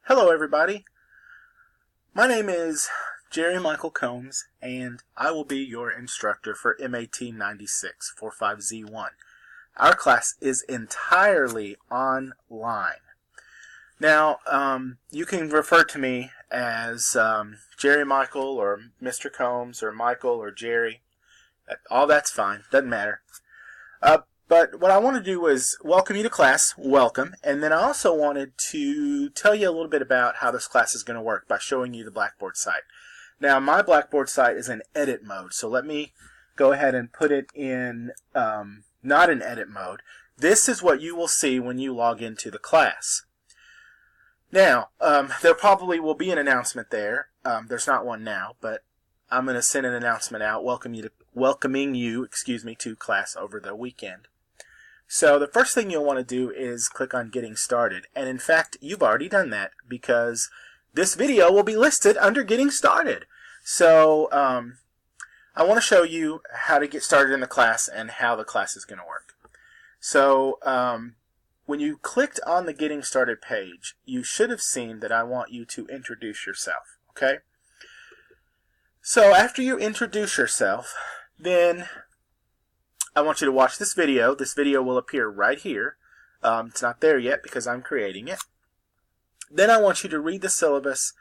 Hello everybody, my name is Jerry Michael Combs and I will be your instructor for MAT 96 45Z1. Our class is entirely online. Now, you can refer to me as Jerry Michael or Mr. Combs or Michael or Jerry. All that's fine, doesn't matter. But what I want to do is welcome you to class, welcome, and then I also wanted to tell you a little bit about how this class is going to work by showing you the Blackboard site. Now, my Blackboard site is in edit mode, so let me go ahead and put it in not in edit mode. This is what you will see when you log into the class. Now, there probably will be an announcement there. There's not one now, but I'm going to send an announcement out welcoming you to class over the weekend. So the first thing you'll want to do is click on Getting Started. And in fact, you've already done that because this video will be listed under Getting Started. So I want to show you how to get started in the class and how the class is going to work. So when you clicked on the Getting Started page, you should have seen that I want you to introduce yourself. Okay? So after you introduce yourself, then I want you to watch this video. This video will appear right here. It's not there yet because I'm creating it. Then I want you to read the syllabus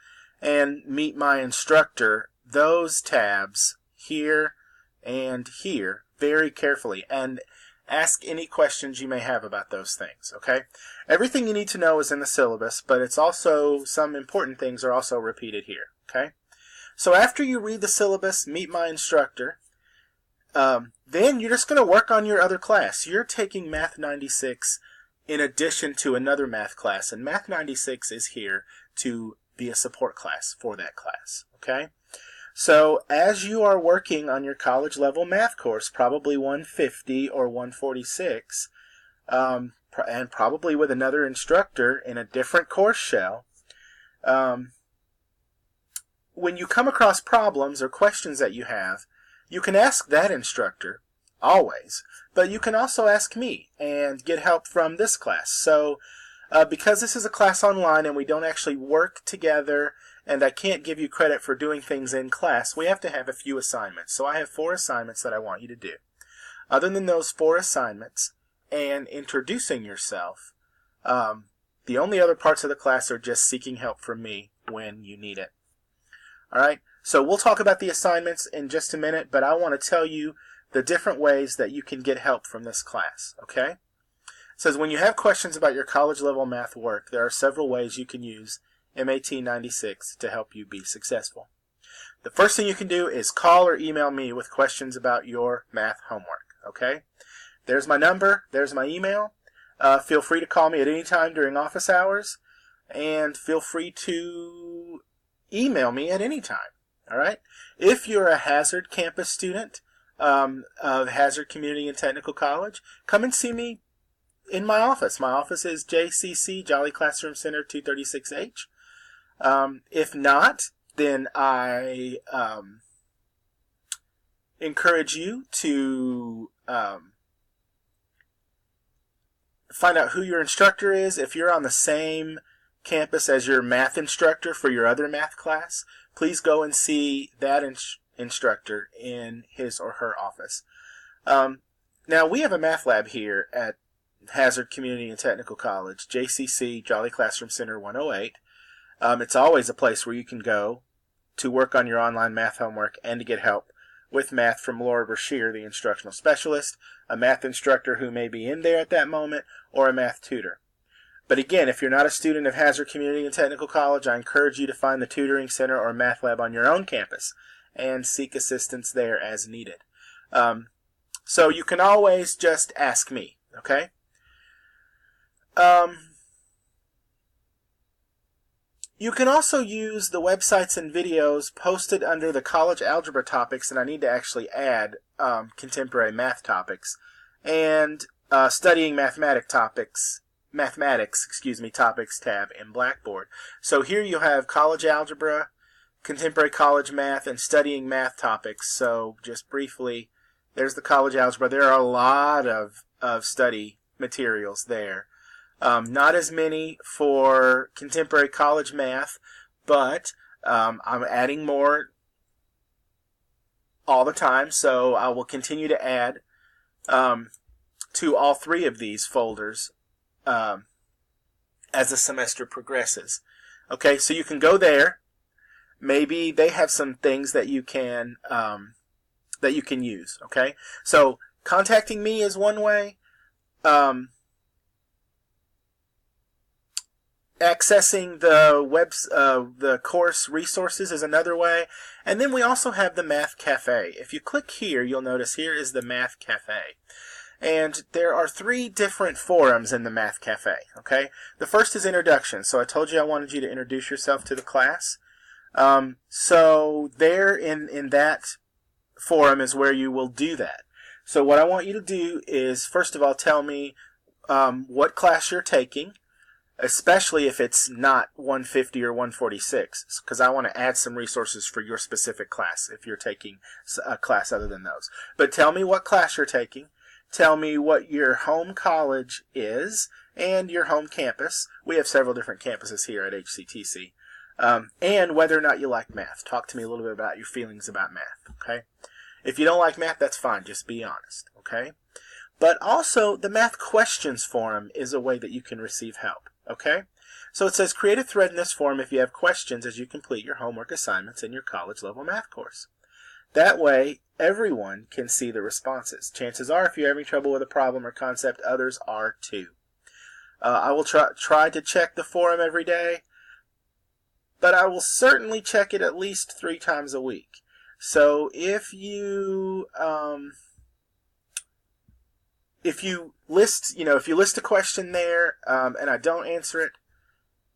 and meet my instructor, those tabs here and here, very carefully, and ask any questions you may have about those things, okay? Everything you need to know is in the syllabus, but it's also, some important things are also repeated here, okay? So after you read the syllabus, meet my instructor, then you're just going to work on your other class. You're taking Math 96 in addition to another math class, and Math 96 is here to be a support class for that class, okay? So as you are working on your college level math course, probably 150 or 146, and probably with another instructor in a different course shell, when you come across problems or questions that you have, you can ask that instructor, always, but you can also ask me and get help from this class. So because this is a class online and we don't actually work together and I can't give you credit for doing things in class, we have to have a few assignments. So I have 4 assignments that I want you to do. Other than those 4 assignments and introducing yourself, the only other parts of the class are just seeking help from me when you need it. Alright, so we'll talk about the assignments in just a minute, but I want to tell you the different ways that you can get help from this class, okay? It says when you have questions about your college level math work, there are several ways you can use MAT 96 to help you be successful. The first thing you can do is call or email me with questions about your math homework, okay? There's my number, there's my email. Feel free to call me at any time during office hours, and feel free to email me at any time. All right. If you're a Hazard campus student of Hazard Community and Technical College, come and see me in my office. My office is JCC, Jolly Classroom Center, 236H. If not, then I encourage you to find out who your instructor is. If you're on the same campus as your math instructor for your other math class, please go and see that instructor in his or her office. Now, we have a math lab here at Hazard Community and Technical College, JCC, Jolly Classroom Center 108. It's always a place where you can go to work on your online math homework and to get help with math from Laura Brashear, the instructional specialist, a math instructor who may be in there at that moment, or a math tutor. But again, if you're not a student of Hazard Community and Technical College, I encourage you to find the tutoring center or math lab on your own campus and seek assistance there as needed. So you can always just ask me, okay? You can also use the websites and videos posted under the college algebra topics, and I need to actually add contemporary math topics, and studying mathematics topics tab in Blackboard. So here you have college algebra, contemporary college math, and studying math topics. So just briefly, there's the college algebra. There are a lot of study materials there. Not as many for contemporary college math, but I'm adding more all the time, so I will continue to add to all three of these folders as the semester progresses. Okay, so you can go there. Maybe they have some things that you can use. Okay, so contacting me is one way. Accessing the course resources is another way, and then we also have the Math Cafe. If you click here, you'll notice here is the Math Cafe. And there are 3 different forums in the Math Cafe, okay? The first is introduction. So I told you I wanted you to introduce yourself to the class. So there in that forum is where you will do that. So what I want you to do is, first of all, tell me what class you're taking, especially if it's not 150 or 146, because I want to add some resources for your specific class if you're taking a class other than those. But tell me what class you're taking. Tell me what your home college is and your home campus. We have several different campuses here at HCTC. And whether or not you like math. Talk to me a little bit about your feelings about math, okay? If you don't like math, that's fine. Just be honest, okay? But also, the Math Questions Forum is a way that you can receive help, okay? So it says, create a thread in this forum if you have questions as you complete your homework assignments in your college-level math course. That way, everyone can see the responses. Chances are, if you're having trouble with a problem or concept, others are too. I will try to check the forum every day, but I will certainly check it at least 3 times a week. So if you list a question there and I don't answer it,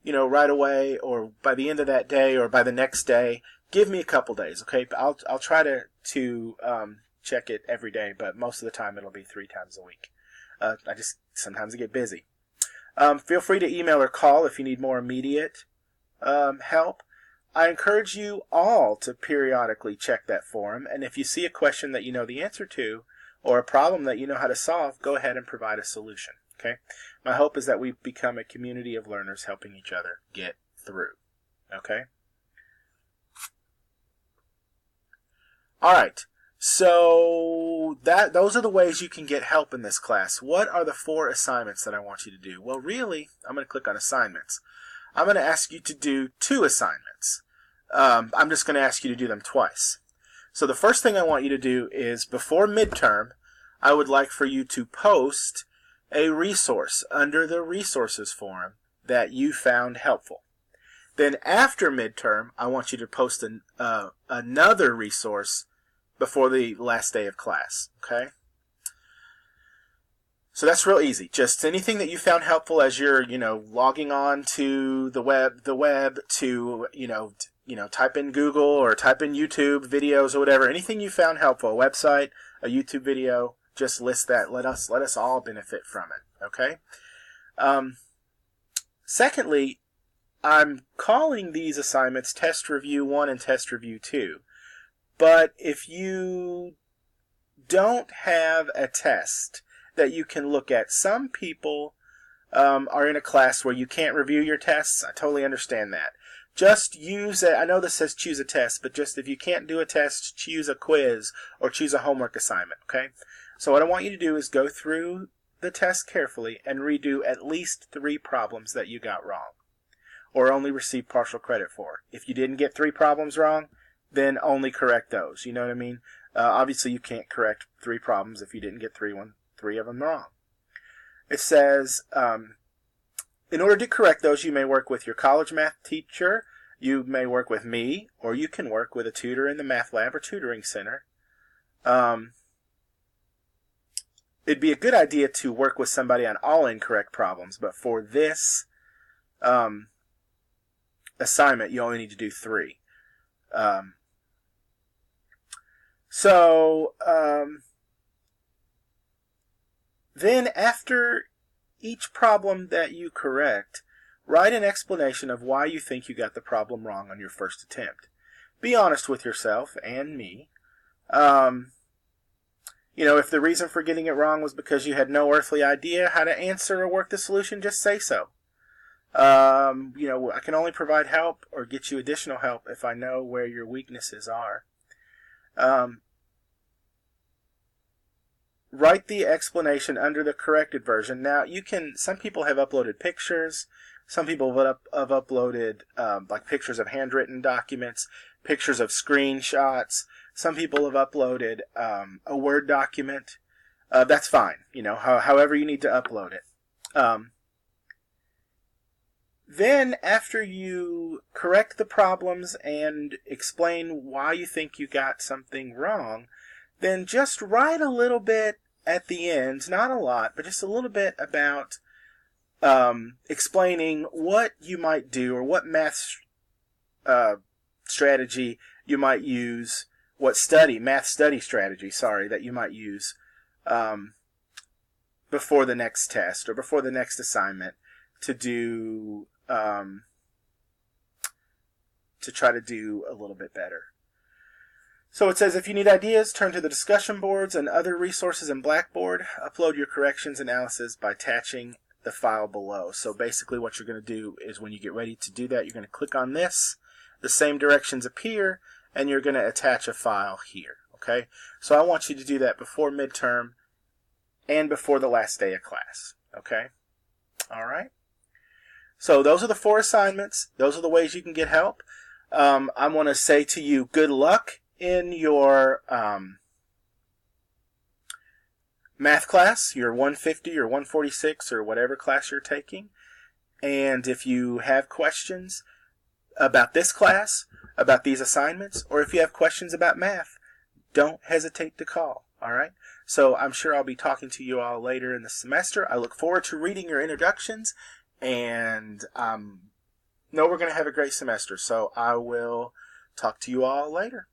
right away or by the end of that day or by the next day, give me a couple days, okay? I'll try to check it every day, but most of the time it'll be 3 times a week. Sometimes I get busy. Feel free to email or call if you need more immediate help. I encourage you all to periodically check that forum, and if you see a question that you know the answer to or a problem that you know how to solve, go ahead and provide a solution, okay? My hope is that we become a community of learners helping each other get through, okay? All right, so those are the ways you can get help in this class. What are the 4 assignments that I want you to do? Well, really, I'm going to click on assignments. I'm going to ask you to do 2 assignments. I'm just going to ask you to do them twice. So the first thing I want you to do is, before midterm, I would like for you to post a resource under the resources forum that you found helpful. Then after midterm, I want you to post another resource before the last day of class, okay? So that's real easy. Just anything that you found helpful as you're, logging on to the web to, type in Google or type in YouTube videos or whatever. Anything you found helpful, a website, a YouTube video, just list that. Let us all benefit from it, okay? Secondly, I'm calling these assignments Test Review 1 and Test Review 2. But if you don't have a test that you can look at, some people are in a class where you can't review your tests. I totally understand that. Just use I know this says choose a test, but just if you can't do a test, choose a quiz or choose a homework assignment, okay? So what I want you to do is go through the test carefully and redo at least 3 problems that you got wrong or only receive partial credit for. If you didn't get 3 problems wrong, then only correct those. You know what I mean? Obviously, you can't correct 3 problems if you didn't get 3 of them wrong. It says, in order to correct those, you may work with your college math teacher, you may work with me, or you can work with a tutor in the math lab or tutoring center. It'd be a good idea to work with somebody on all incorrect problems, but for this assignment, you only need to do 3. Then after each problem that you correct, write an explanation of why you think you got the problem wrong on your first attempt. Be honest with yourself and me. If the reason for getting it wrong was because you had no earthly idea how to answer or work the solution, just say so. I can only provide help or get you additional help if I know where your weaknesses are. Write the explanation under the corrected version. Now, some people have uploaded pictures. Some people have uploaded like pictures of handwritten documents, pictures of screenshots. Some people have uploaded a Word document. That's fine, however you need to upload it. Then, after you correct the problems and explain why you think you got something wrong, then just write a little bit at the end, not a lot, but just a little bit about explaining what you might do or what math strategy you might use, math study strategy, that you might use before the next test or before the next assignment to do, to try to do a little bit better. So it says, if you need ideas, turn to the discussion boards and other resources in Blackboard. Upload your corrections analysis by attaching the file below. So basically what you're going to do is when you get ready to do that, you're going to click on this. The same directions appear, and you're going to attach a file here. Okay? So I want you to do that before midterm and before the last day of class. Okay? All right? So those are the 4 assignments. Those are the ways you can get help. I want to say to you, good luck in your math class, your 150 or 146 or whatever class you're taking. And if you have questions about this class, about these assignments, or if you have questions about math, don't hesitate to call. All right? So I'm sure I'll be talking to you all later in the semester. I look forward to reading your introductions, and know we're going to have a great semester. So I will talk to you all later.